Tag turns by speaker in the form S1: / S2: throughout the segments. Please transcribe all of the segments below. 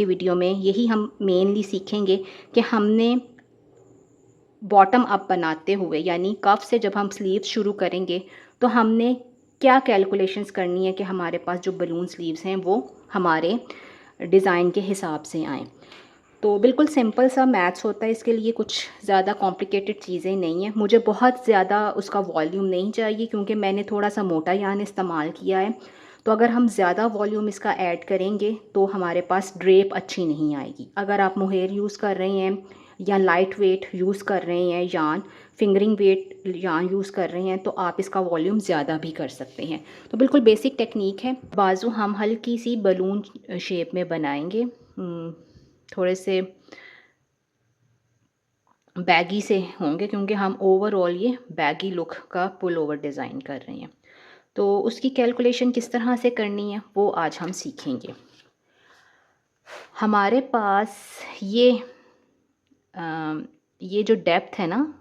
S1: की वीडियो में यही हम मेनली सीखेंगे कि हमने बॉटम अप बनाते हुए, यानी कफ से जब हम स्लीव्स शुरू करेंगे तो हमने क्या कैलकुलेशंस करनी है कि हमारे पास जो बलून स्लीव्स हैं वो हमारे डिज़ाइन के हिसाब से आएँ। तो बिल्कुल सिंपल सा मैथ्स होता है, इसके लिए कुछ ज़्यादा कॉम्प्लिकेटेड चीज़ें नहीं हैं। मुझे बहुत ज़्यादा उसका वॉल्यूम नहीं चाहिए क्योंकि मैंने थोड़ा सा मोटा यान इस्तेमाल किया है। तो अगर हम ज़्यादा वॉल्यूम इसका ऐड करेंगे तो हमारे पास ड्रेप अच्छी नहीं आएगी। अगर आप मोहेर यूज़ कर रहे हैं या लाइट वेट यूज़ कर रहे हैं यान, फिंगरिंग वेट यान यूज़ कर रहे हैं, तो आप इसका वॉल्यूम ज़्यादा भी कर सकते हैं। तो बिल्कुल बेसिक टेक्निक है। बाजू हम हल्की सी बलून शेप में बनाएंगे, थोड़े से बैगी से होंगे क्योंकि हम ओवरऑल ये बैगी लुक का पुल ओवर डिज़ाइन कर रहे हैं। तो उसकी कैलकुलेशन किस तरह से करनी है वो आज हम सीखेंगे। हमारे पास ये जो डेप्थ है ना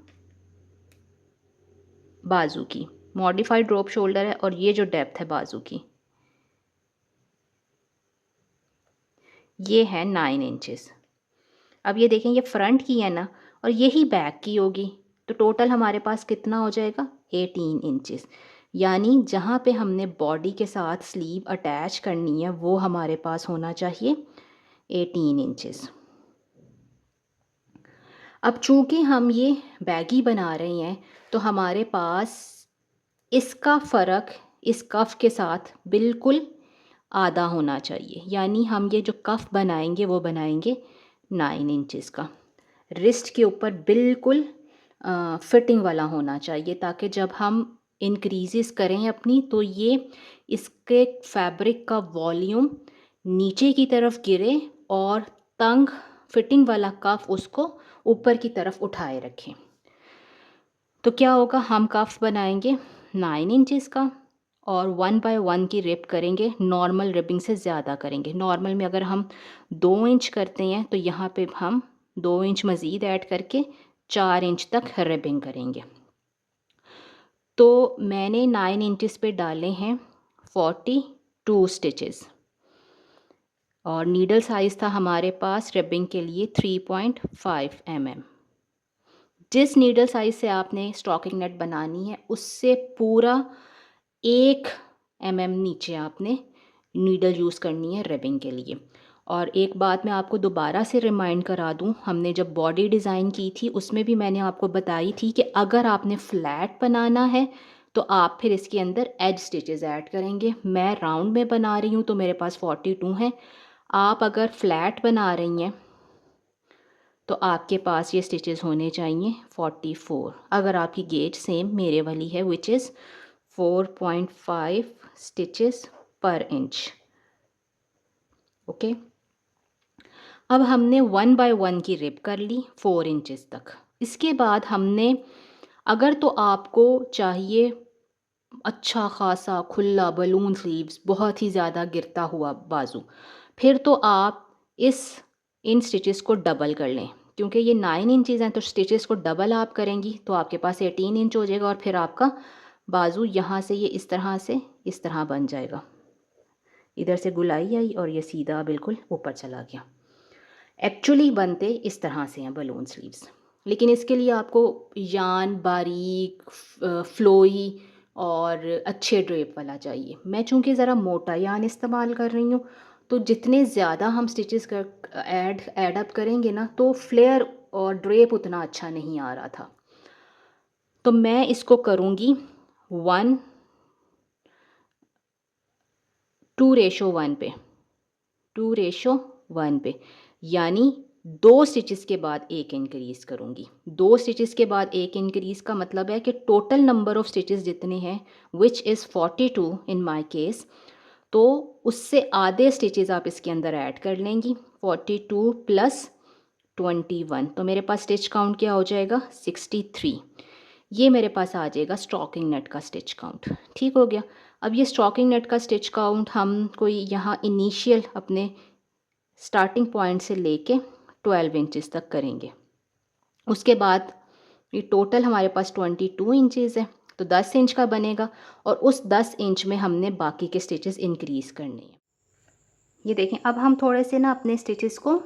S1: बाजू की, मॉडिफाइड ड्रॉप शोल्डर है, और ये जो डेप्थ है बाजू की ये है 9 इंचेस। अब ये देखें, ये फ्रंट की है ना और यही बैक की होगी, तो टोटल हमारे पास कितना हो जाएगा 18 इंचेस। यानी जहाँ पे हमने बॉडी के साथ स्लीव अटैच करनी है वो हमारे पास होना चाहिए 18 इंचेस। अब चूँकि हम ये बैगी बना रहे हैं तो हमारे पास इसका फ़र्क इस कफ़ के साथ बिल्कुल आधा होना चाहिए। यानी हम ये जो कफ़ बनाएंगे वो बनाएंगे 9 इंचेस का। रिस्ट के ऊपर बिल्कुल फिटिंग वाला होना चाहिए ताकि जब हम इंक्रीजेस करें अपनी तो ये इसके फैब्रिक का वॉल्यूम नीचे की तरफ गिरे और तंग फिटिंग वाला कफ उसको ऊपर की तरफ उठाए रखें। तो क्या होगा, हम कफ बनाएंगे 9 इंचेस का और 1 बाय 1 की रिप करेंगे। नॉर्मल रिबिंग से ज़्यादा करेंगे। नॉर्मल में अगर हम 2 इंच करते हैं तो यहाँ पे हम 2 इंच मज़ीद ऐड करके 4 इंच तक रिबिंग करेंगे। तो मैंने 9 इंचेस पे डाले हैं 42 स्टिचेस और नीडल साइज़ था हमारे पास रिबिंग के लिए 3.5 mm। जिस नीडल साइज़ से आपने स्टॉकिंग नेट बनानी है उससे पूरा 1 mm नीचे आपने नीडल यूज़ करनी है रिबिंग के लिए। और एक बात मैं आपको दोबारा से रिमाइंड करा दूं, हमने जब बॉडी डिज़ाइन की थी उसमें भी मैंने आपको बताई थी कि अगर आपने फ्लैट बनाना है तो आप फिर इसके अंदर एज स्टिचेस ऐड करेंगे। मैं राउंड में बना रही हूँ तो मेरे पास 42 हैं। आप अगर फ्लैट बना रही हैं तो आपके पास ये स्टिचेस होने चाहिए 44। अगर आपकी गेज सेम मेरे वाली है विच इज़ 4.5 स्टिचेस पर इंच। ओके, अब हमने 1 बाय 1 की रिप कर ली 4 इंचेस तक। इसके बाद हमने, अगर तो आपको चाहिए अच्छा खासा खुला बलून स्लीव्स, बहुत ही ज़्यादा गिरता हुआ बाजू, फिर तो आप इन स्टिचेस को डबल कर लें। क्योंकि ये 9 इंचेस हैं तो स्टिचेस को डबल आप करेंगी तो आपके पास 18 इंच हो जाएगा और फिर आपका बाजू यहाँ से ये इस तरह बन जाएगा। इधर से गुलाई आई और ये सीधा बिल्कुल ऊपर चला गया। एक्चुअली बनते इस तरह से हैं बलून स्लीव्स, लेकिन इसके लिए आपको यान बारीक फ्लोई और अच्छे ड्रेप वाला चाहिए। मैं चूँकि ज़रा मोटा यान इस्तेमाल कर रही हूँ तो जितने ज़्यादा हम स्टिचेस कर ऐड अप करेंगे ना तो फ्लेयर और ड्रेप उतना अच्छा नहीं आ रहा था। तो मैं इसको करूँगी 1:2:1 पे, 2:1 पे, यानी 2 स्टिचेस के बाद एक इंक्रीज़ करूँगी। 2 स्टिचेस के बाद एक इंक्रीज़ का मतलब है कि टोटल नंबर ऑफ़ स्टिचेस जितने हैं which is 42 in my case, तो उससे आधे स्टिचेस आप इसके अंदर ऐड कर लेंगी। 42 प्लस 21 तो मेरे पास स्टिच काउंट क्या हो जाएगा 63। ये मेरे पास आ जाएगा स्टॉकिंग नेट का स्टिच काउंट। ठीक हो गया। अब ये स्टॉकिंग नेट का स्टिच काउंट हम कोई यहाँ इनिशियल अपने स्टार्टिंग पॉइंट से लेके 12 इंचेस तक करेंगे। उसके बाद ये टोटल हमारे पास 22 इंचेस है तो 10 इंच का बनेगा और उस 10 इंच में हमने बाकी के स्टिचेस इंक्रीज़ करने हैं। ये देखें, अब हम थोड़े से ना अपने स्टिचेस को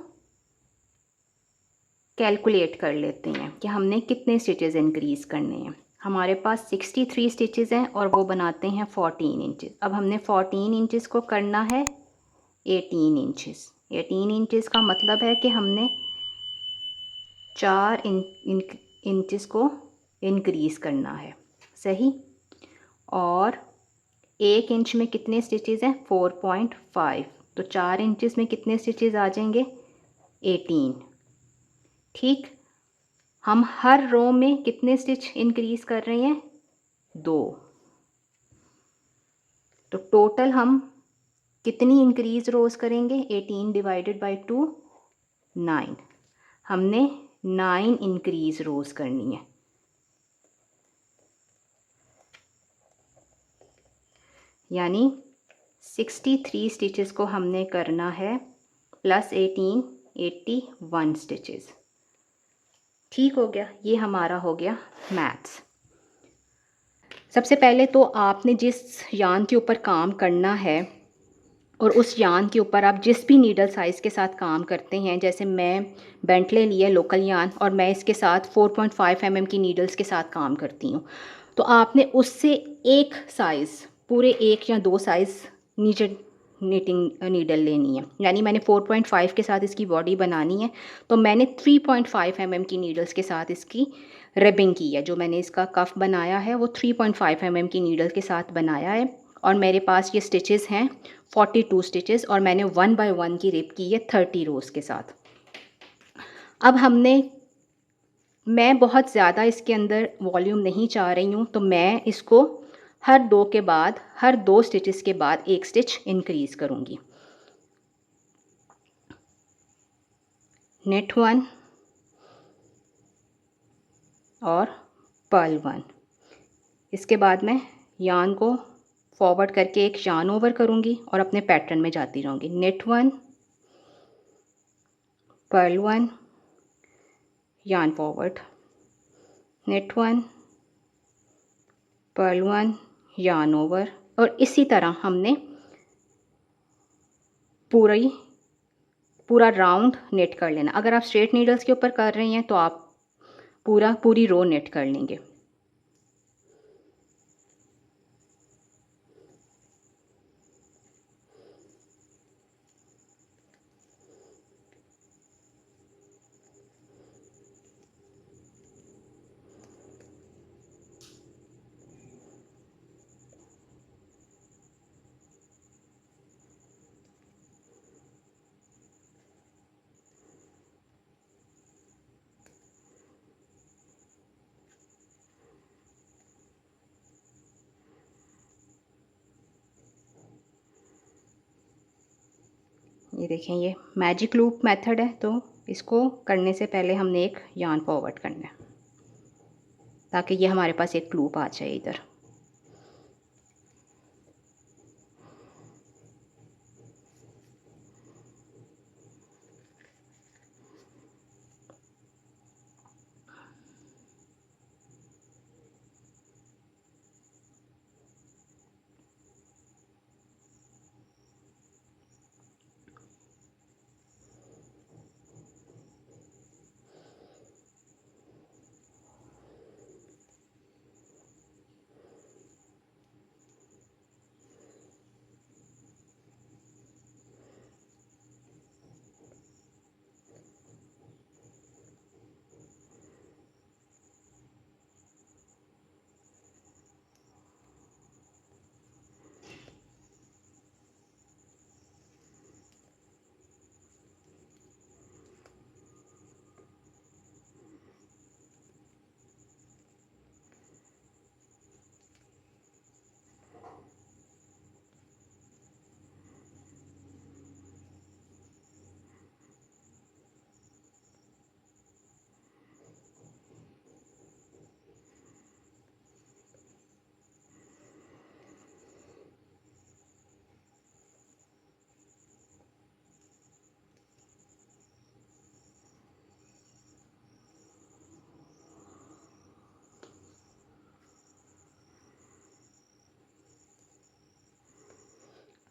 S1: कैलकुलेट कर लेते हैं कि हमने कितने स्टिचेस इंक्रीज़ करने हैं। हमारे पास 63 स्टिचेस हैं और वो बनाते हैं 14 इंचेस। अब हमने 14 इंचेस को करना है 18 इंचेस। 18 इंचेस का मतलब है कि हमने 4 इंचेस को इंक्रीज़ करना है, सही। और 1 इंच में कितने स्टिचेस हैं? 4.5। तो 4 इंचेस में कितने स्टिचेस आ जाएंगे? 18। ठीक। हम हर रो में कितने स्टिच इंक्रीज़ कर रहे हैं? 2। तो टोटल हम कितनी इंक्रीज़ रोज़ करेंगे? 18 डिवाइडेड बाई 2, 9। हमने 9 इंक्रीज़ रोज़ करनी है। यानी 63 स्टिचेस को हमने करना है प्लस 18, 81 स्टिचेस। ठीक हो गया, ये हमारा हो गया मैथ्स। सबसे पहले तो आपने जिस यान के ऊपर काम करना है और उस यान के ऊपर आप जिस भी नीडल साइज़ के साथ काम करते हैं, जैसे मैं बेंटले लिए लोकल यान और मैं इसके साथ 4.5 mm की नीडल्स के साथ काम करती हूँ, तो आपने उससे एक साइज़, पूरे 1 या 2 साइज़ नीचे नीटिंग नीडल लेनी है। यानी मैंने 4.5 के साथ इसकी बॉडी बनानी है, तो मैंने 3.5 mm की नीडल्स के साथ इसकी रिबिंग की है। जो मैंने इसका कफ बनाया है वो 3.5 mm की नीडल के साथ बनाया है। और मेरे पास ये स्टिचेस हैं 42 स्टिचेस और मैंने 1 बाय 1 की रिप की है 30 रोज़ के साथ। अब मैं बहुत ज़्यादा इसके अंदर वॉल्यूम नहीं चाह रही हूँ, तो मैं इसको हर 2 स्टिचेस के बाद एक स्टिच इंक्रीज़ करूँगी। नेट 1 और पर्ल 1। इसके बाद मैं यान को फॉरवर्ड करके एक यान ओवर करूँगी और अपने पैटर्न में जाती रहूँगी। नेट 1, पर्ल 1, यान फॉरवर्ड, नेट 1, पर्ल 1, यान ओवर। और इसी तरह हमने पूरा राउंड नेट कर लेना। अगर आप स्ट्रेट नीडल्स के ऊपर कर रही हैं तो आप पूरी रो नेट कर लेंगे। ये देखें, ये मैजिक लूप मेथड है, तो इसको करने से पहले हमने एक यान फॉरवर्ड करना है ताकि ये हमारे पास एक लूप आ जाए इधर।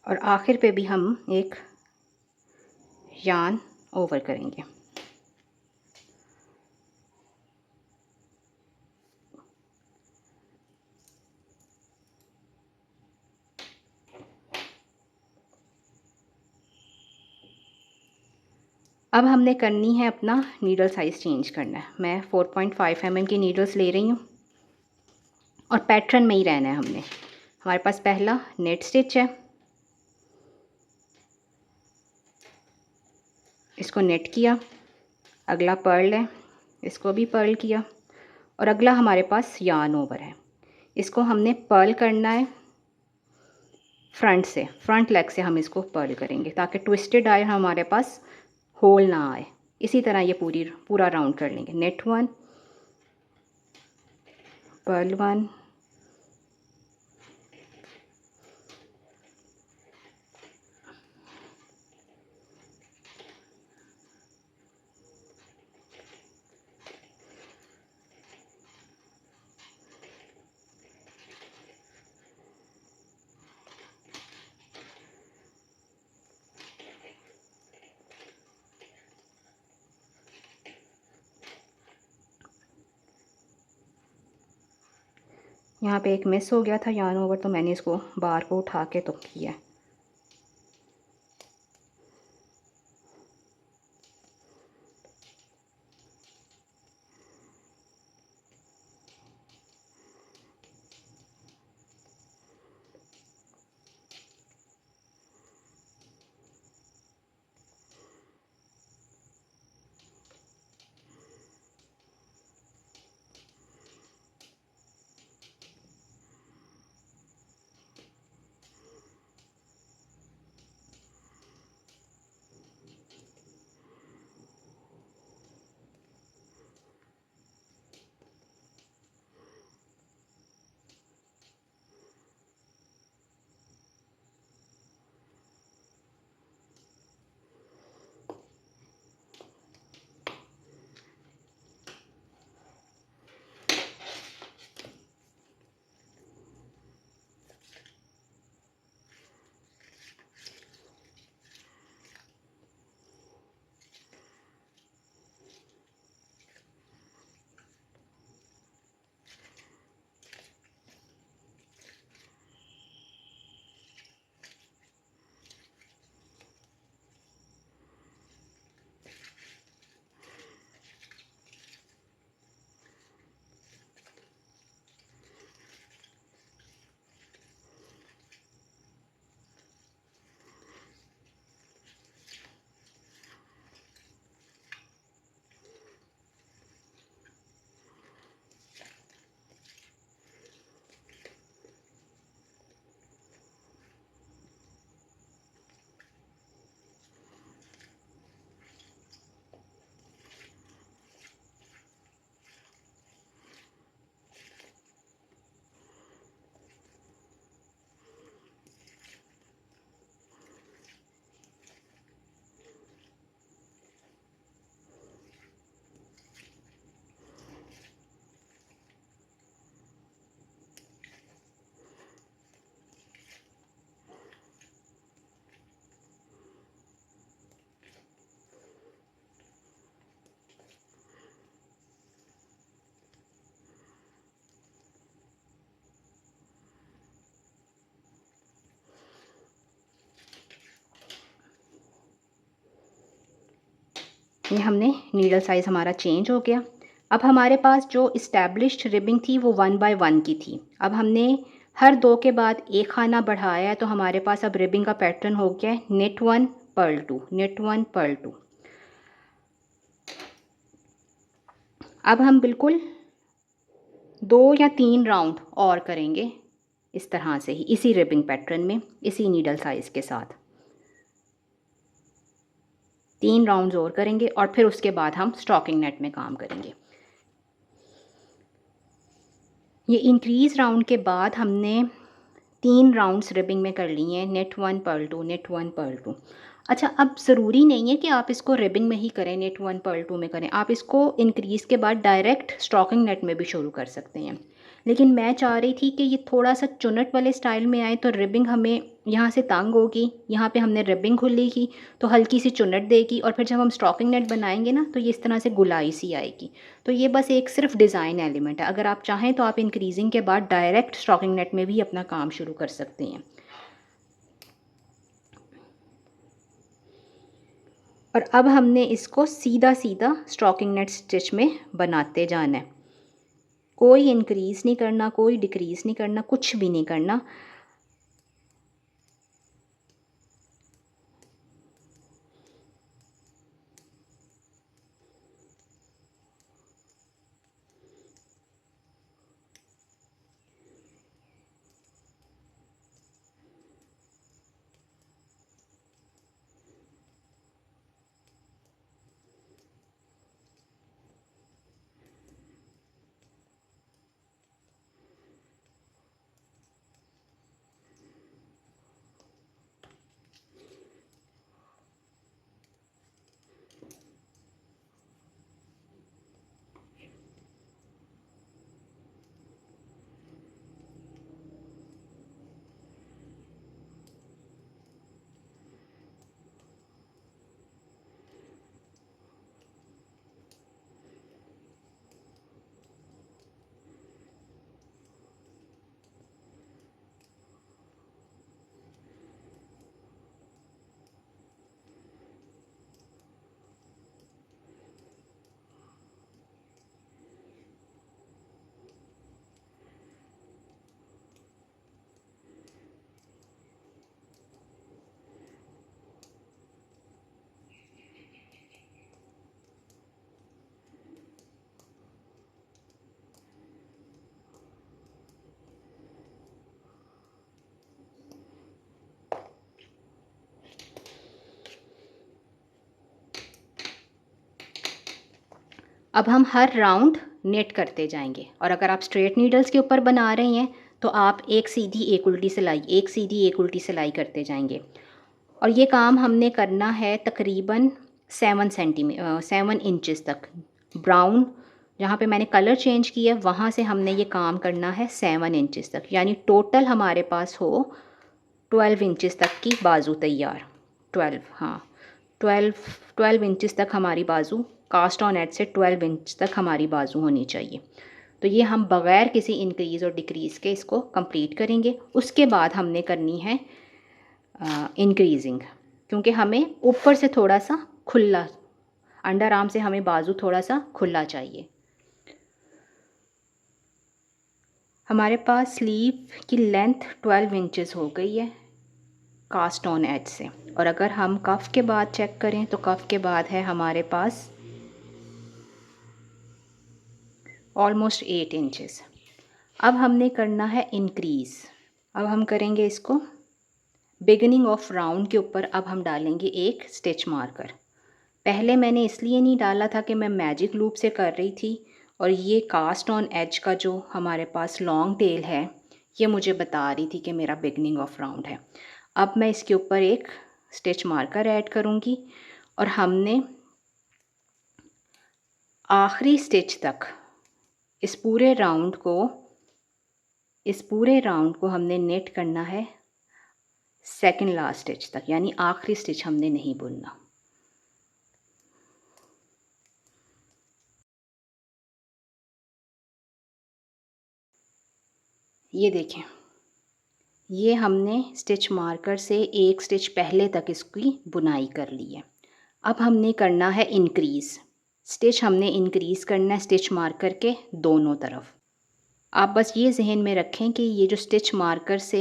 S1: और आखिर पे भी हम एक यार्न ओवर करेंगे। अब हमने करनी है अपना नीडल साइज़ चेंज करना है। मैं 4.5 mm की नीडल्स ले रही हूँ और पैटर्न में ही रहना है हमने। हमारे पास पहला नेट स्टिच है, इसको नेट किया, अगला पर्ल है, इसको भी पर्ल किया और अगला हमारे पास यार्न ओवर है। इसको हमने पर्ल करना है फ्रंट से, फ्रंट लेग से हम इसको पर्ल करेंगे ताकि ट्विस्टेड आए, हमारे पास होल ना आए। इसी तरह ये पूरा राउंड कर लेंगे। नेट 1, पर्ल 1, यहाँ पे एक मिस हो गया था यार्न ओवर, तो मैंने इसको बार को उठा के तो किया। ये हमने नीडल साइज़ हमारा चेंज हो गया। अब हमारे पास जो इस्टेब्लिश्ड रिबिंग थी वो 1 बाय 1 की थी। अब हमने हर 2 के बाद एक खाना बढ़ाया है, तो हमारे पास अब रिबिंग का पैटर्न हो गया है नेट 1 पर्ल 2, नेट 1 पर्ल 2। अब हम बिल्कुल 2 या 3 राउंड और करेंगे इस तरह से ही, इसी रिबिंग पैटर्न में, इसी नीडल साइज़ के साथ 3 राउंड्स और करेंगे और फिर उसके बाद हम स्टॉकिंग नेट में काम करेंगे। ये इंक्रीज़ राउंड के बाद हमने 3 राउंड्स रिबिंग में कर लिए हैं, नेट 1 पर्ल 2, नेट 1 पर्ल 2। अच्छा, अब ज़रूरी नहीं है कि आप इसको रिबिंग में ही करें, नेट 1 पर्ल 2 में करें। आप इसको इंक्रीज़ के बाद डायरेक्ट स्टॉकिंग नेट में भी शुरू कर सकते हैं। लेकिन मैं चाह रही थी कि ये थोड़ा सा चुनट वाले स्टाइल में आए, तो रिबिंग हमें यहाँ से तंग होगी, यहाँ पे हमने रिबिंग खुली की तो हल्की सी चुनट देगी, और फिर जब हम स्टॉकिंग नेट बनाएंगे ना तो ये इस तरह से गुलाई सी आएगी। तो ये बस एक सिर्फ डिज़ाइन एलिमेंट है। अगर आप चाहें तो आप इंक्रीजिंग के बाद डायरेक्ट स्टॉकिंग नेट में भी अपना काम शुरू कर सकते हैं। और अब हमने इसको सीधा सीधा स्टॉकिंग नेट स्टिच में बनाते जाना है। कोई इंक्रीज़ नहीं करना, कोई डिक्रीज़ नहीं करना, कुछ भी नहीं करना। अब हम हर राउंड नेट करते जाएंगे, और अगर आप स्ट्रेट नीडल्स के ऊपर बना रहे हैं तो आप एक सीधी एक उल्टी सिलाई, एक सीधी एक उल्टी सिलाई करते जाएंगे। और ये काम हमने करना है तकरीबन 7 इंचज़ तक। ब्राउन जहाँ पे मैंने कलर चेंज किया वहाँ से हमने ये काम करना है 7 इंचज़ तक, यानी टोटल हमारे पास हो 12 इंचज़ तक की बाजू तैयार। 12, हाँ 12 इंचज़ तक हमारी बाजू, कास्ट ऑन एट से 12 इंच तक हमारी बाजू होनी चाहिए। तो ये हम बग़ैर किसी इंक्रीज़ और डिक्रीज़ के इसको कंप्लीट करेंगे। उसके बाद हमने करनी है इंक्रीजिंग, क्योंकि हमें ऊपर से थोड़ा सा खुला, अंडर आर्म से हमें बाजू थोड़ा सा खुला चाहिए। हमारे पास स्लीव की लेंथ 12 इंचज़ हो गई है कास्ट ऑन एज से। और अगर हम कफ़ के बाद चेक करें तो कफ़ के बाद है हमारे पास ऑलमोस्ट 8 इंचज़। अब हमने करना है इंक्रीज़। अब हम करेंगे इसको बिगिनिंग ऑफ राउंड के ऊपर। अब हम डालेंगे एक स्टिच मार्कर। पहले मैंने इसलिए नहीं डाला था कि मैं मैजिक लूप से कर रही थी, और ये कास्ट ऑन एज का जो हमारे पास लॉन्ग टेल है ये मुझे बता रही थी कि मेरा बिगनिंग ऑफ राउंड है। अब मैं इसके ऊपर एक स्टिच मार्कर ऐड करूँगी, और हमने आखिरी स्टिच तक इस पूरे राउंड को हमने नेट करना है सेकंड लास्ट स्टिच तक, यानी आखिरी स्टिच हमने नहीं बुनना। ये देखें, ये हमने स्टिच मार्कर से एक स्टिच पहले तक इसकी बुनाई कर ली है। अब हमने करना है इंक्रीज़। स्टिच हमने इंक्रीज़ करना है स्टिच मार्कर के दोनों तरफ। आप बस ये जहन में रखें कि ये जो स्टिच मार्कर से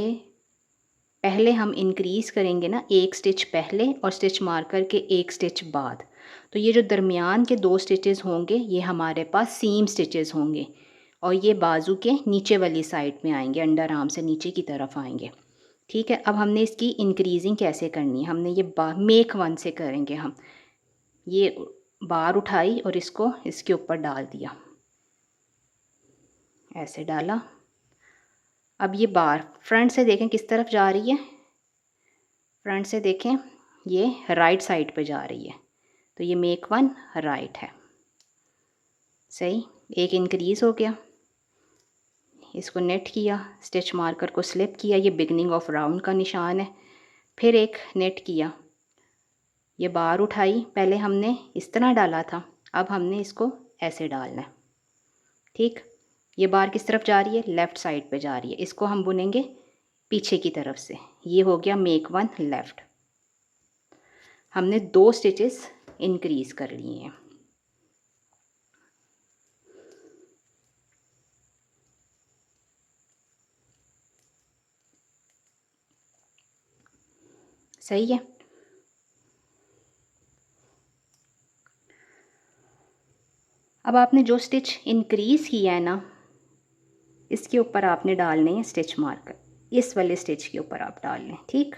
S1: पहले हम इंक्रीज़ करेंगे ना, एक स्टिच पहले और स्टिच मार्कर के एक स्टिच बाद, तो ये जो दरमियान के 2 स्टिचेस होंगे ये हमारे पास सीम स्टिचेस होंगे, और ये बाजू के नीचे वाली साइड में आएंगे, अंडर आर्म से नीचे की तरफ आएंगे। ठीक है, अब हमने इसकी इंक्रीजिंग कैसे करनी है, हमने ये मेक वन से करेंगे हम। ये बार उठाई और इसको इसके ऊपर डाल दिया, ऐसे डाला। अब ये बार फ्रंट से देखें किस तरफ जा रही है, फ्रंट से देखें ये राइट साइड पे जा रही है, तो ये मेक वन राइट है। सही, एक इंक्रीज़ हो गया, इसको नेट किया, स्टिच मार्कर को स्लिप किया, ये बिगनिंग ऑफ राउंड का निशान है। फिर एक नेट किया, ये बार उठाई, पहले हमने इस तरह डाला था, अब हमने इसको ऐसे डालना है। ठीक, ये बार किस तरफ जा रही है? लेफ़्ट साइड पे जा रही है। इसको हम बुनेंगे पीछे की तरफ से। ये हो गया मेक वन लेफ़्ट। हमने 2 स्टिचेस इंक्रीज़ कर लिए हैं। सही है। अब आपने जो स्टिच इंक्रीज़ किया है ना, इसके ऊपर आपने डालने हैं स्टिच मार्कर, इस वाले स्टिच के ऊपर आप डाल लें। ठीक,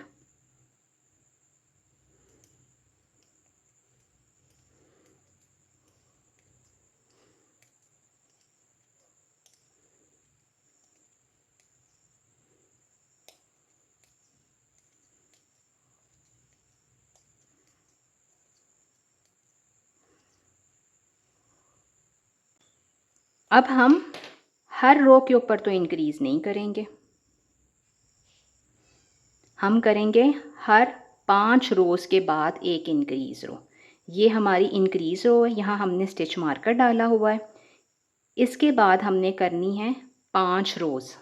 S1: अब हम हर रो के ऊपर तो इंक्रीज़ नहीं करेंगे, हम करेंगे हर 5 रोज़ के बाद एक इंक्रीज़ रो। ये हमारी इंक्रीज़ रो है, यहाँ हमने स्टिच मार्कर डाला हुआ है। इसके बाद हमने करनी है 5 रोज़,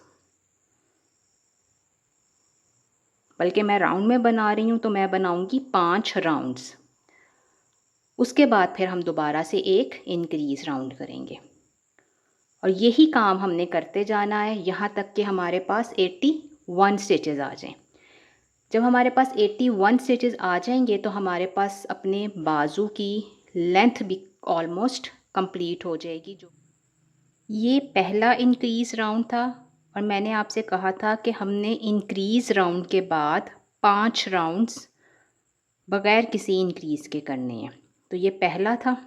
S1: बल्कि मैं राउंड में बना रही हूँ तो मैं बनाऊँगी 5 राउंड्स। उसके बाद फिर हम दोबारा से एक इंक्रीज़ राउंड करेंगे और यही काम हमने करते जाना है यहाँ तक कि हमारे पास 81 स्टिचेस आ जाएं। जब हमारे पास 81 स्टिचेस आ जाएंगे तो हमारे पास अपने बाजू की लेंथ भी ऑलमोस्ट कंप्लीट हो जाएगी। जो ये पहला इंक्रीज़ राउंड था और मैंने आपसे कहा था कि हमने इंक्रीज़ राउंड के बाद 5 राउंड्स बग़ैर किसी इंक्रीज़ के करने हैं। तो ये पहला था,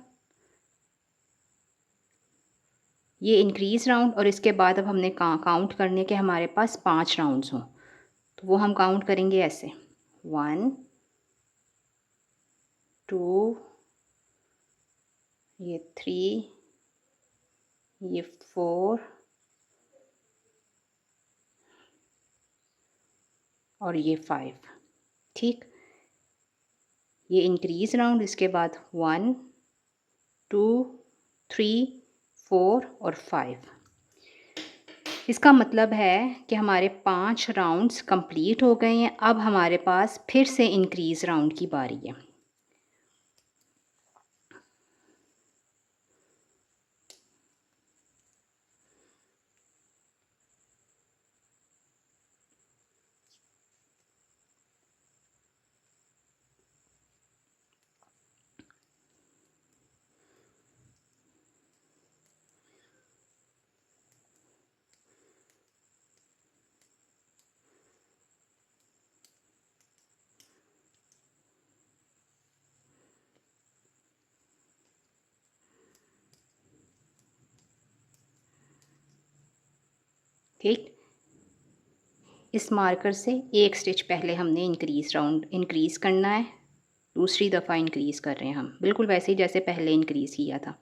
S1: ये इंक्रीज़ राउंड, और इसके बाद अब हमने काउंट करने के हमारे पास 5 राउंड्स हों, तो वो हम काउंट करेंगे ऐसे 1 2, ये 3, ये 4 और ये 5। ठीक, ये इंक्रीज़ राउंड, इसके बाद 1 2 3 4 और 5। इसका मतलब है कि हमारे 5 राउंड्स कंप्लीट हो गए हैं। अब हमारे पास फिर से इंक्रीज़ राउंड की बारी है। ठीक, इस मार्कर से एक स्टिच पहले हमने इंक्रीज़ करना है, दूसरी दफ़ा इंक्रीज़ कर रहे हैं हम, बिल्कुल वैसे ही जैसे पहले इंक्रीज़ किया था।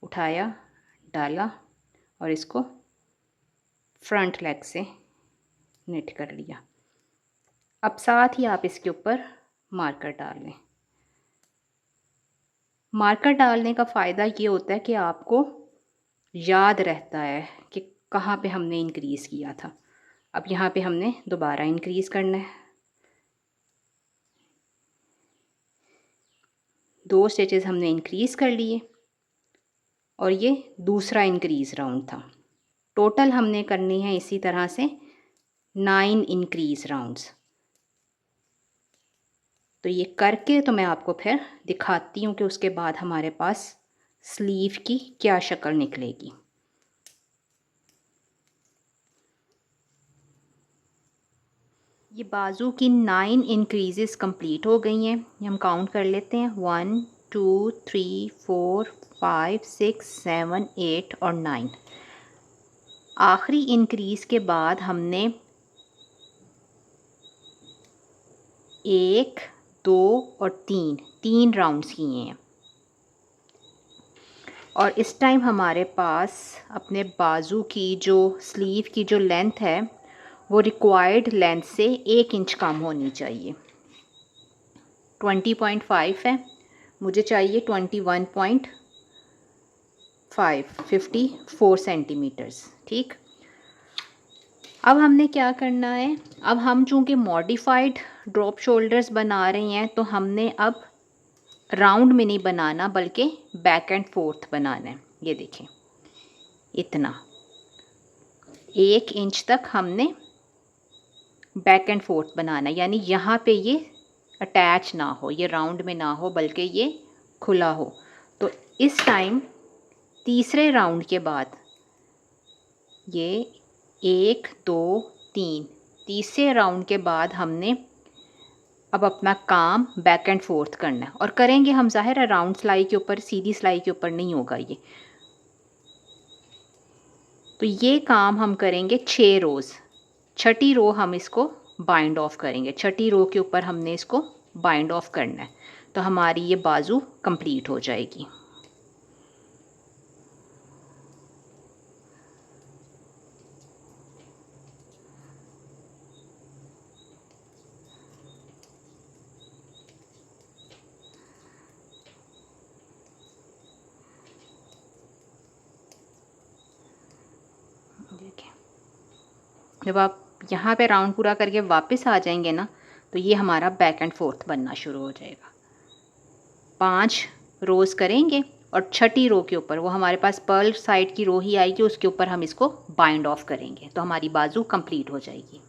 S1: उठाया, डाला और इसको फ्रंट लेग से निट कर लिया। अब साथ ही आप इसके ऊपर मार्कर डाल लें। मार्कर डालने का फ़ायदा ये होता है कि आपको याद रहता है कि कहाँ पे हमने इंक्रीज़ किया था। अब यहाँ पे हमने दोबारा इंक्रीज़ करना है। 2 स्टिचेस हमने इंक्रीज़ कर लिए और ये दूसरा इंक्रीज़ राउंड था। टोटल हमने करनी है इसी तरह से 9 इंक्रीज़ राउंड्स। तो ये करके तो मैं आपको फिर दिखाती हूँ कि उसके बाद हमारे पास स्लीव की क्या शक्ल निकलेगी। ये बाजू की 9 इंक्रीज़ेस कंप्लीट हो गई हैं। ये हम काउंट कर लेते हैं 1 2 3 4 5 6 7 8 और 9। आखिरी इंक्रीज़ के बाद हमने 1 2 और 3 राउंड्स किए हैं। और इस टाइम हमारे पास अपने बाजू की जो स्लीव की जो लेंथ है वो रिक्वायर्ड लेंथ से 1 इंच कम होनी चाहिए। 20.5 है, मुझे चाहिए 21.5, 54 सेंटीमीटर्स। ठीक, अब हमने क्या करना है, अब हम चूँकि मॉडिफाइड ड्रॉप शोल्डर्स बना रहे हैं तो हमने अब राउंड में नहीं बनाना बल्कि बैक एंड फोर्थ बनाना है। ये देखें, इतना 1 इंच तक हमने बैक एंड फोर्थ बनाना है, यानी यहाँ पे ये अटैच ना हो, ये राउंड में ना हो बल्कि ये खुला हो। तो इस टाइम तीसरे राउंड के बाद ये 1 2 3, तीसरे राउंड के बाद हमने अब अपना काम बैक एंड फोर्थ करना है और करेंगे हम, ज़ाहिर है राउंड सिलाई के ऊपर, सीधी सिलाई के ऊपर नहीं होगा ये। तो ये काम हम करेंगे 6 रोज़। छठी रो हम इसको बाइंड ऑफ करेंगे, छठी रो के ऊपर हमने इसको बाइंड ऑफ करना है तो हमारी ये बाजू कंप्लीट हो जाएगी। देखें, जब आप यहाँ पे राउंड पूरा करके वापस आ जाएंगे ना तो ये हमारा बैक एंड फोर्थ बनना शुरू हो जाएगा। 5 रोज़ करेंगे और छठी रो के ऊपर, वो हमारे पास पर्ल साइड की रो ही आएगी, उसके ऊपर हम इसको बाइंड ऑफ करेंगे तो हमारी बाजू कंप्लीट हो जाएगी।